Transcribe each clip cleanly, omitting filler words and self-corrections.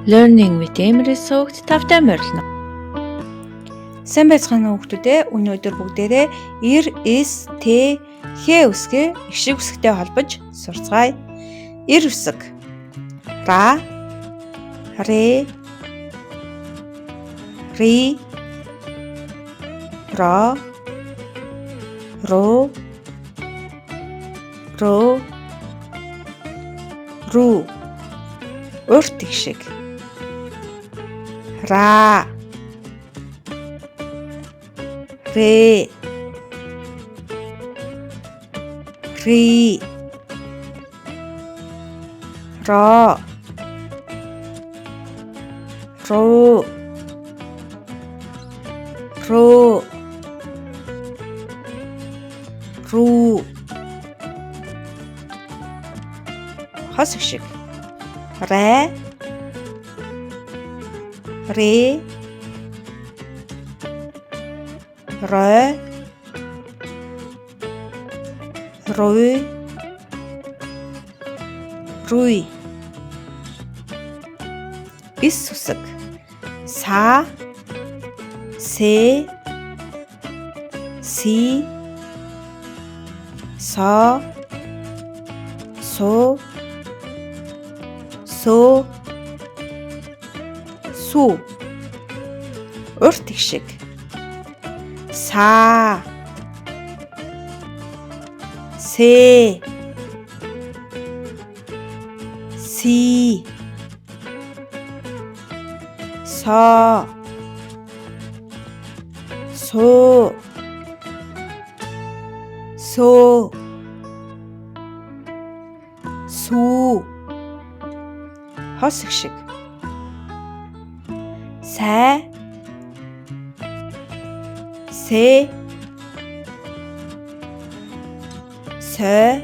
Learning with Emily суугт тавтай морилно. Сайн байцгаана уу хүүхдүүдээ. Өнөөдөр бүгдээрээ ир, эс, тэ, хэ үсгээ ишиг үсгтэй холбож сурцгаая. Ир үсэг. Ра, ре, ри, ро, ро, ро, ру. Урт ишиг. Ра, ре, ри, ро, ро, ро, ру. Хос ишиг. Ре, ре, ро, рой, руй. Ис үсэг. Са, се, си, со, со, су. Урт ишиг. Са, се, си, со, со, со, су. Хос ишиг. Сай, се, сой,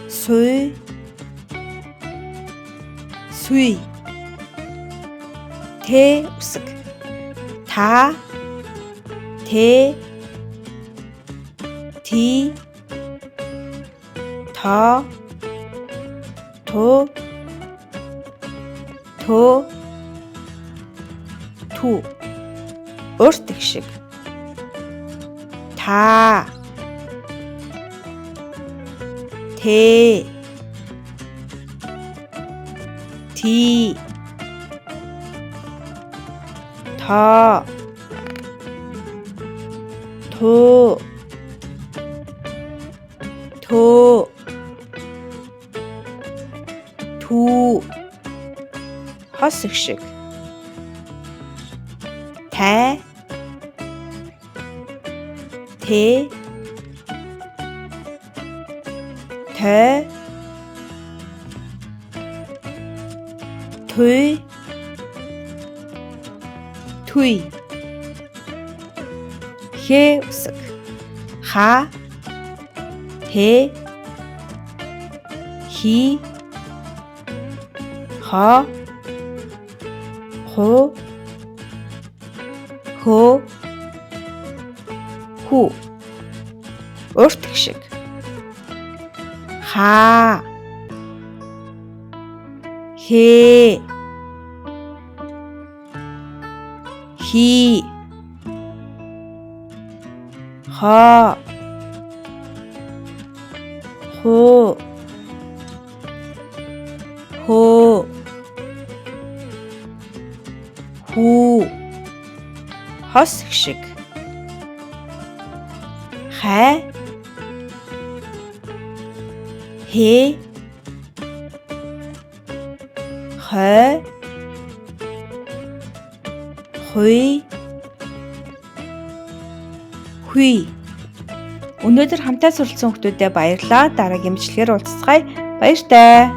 суй, суй. Тэ үсэг. Та, тэ, ти, то, ту, ту, ту. Урт ишиг. Та, тэ, ти, то, ту, ту, ту. Хос ишиг. Тай, тэ, той, туй, туй. Хэ үсэг. Ха, хэ, хи, хо, хо, хо, ху. Урт ишиг. Ха, хэ, хи, хо, хо, хо, ху. Хос ишиг. Хай, хэ, хой, хуй, хуй. Өнөөдөр хамтаа суралцсан хүмүүстээ баярлалаа. Дараагийн мэдлэгээр уулзцгаая. Баяртай.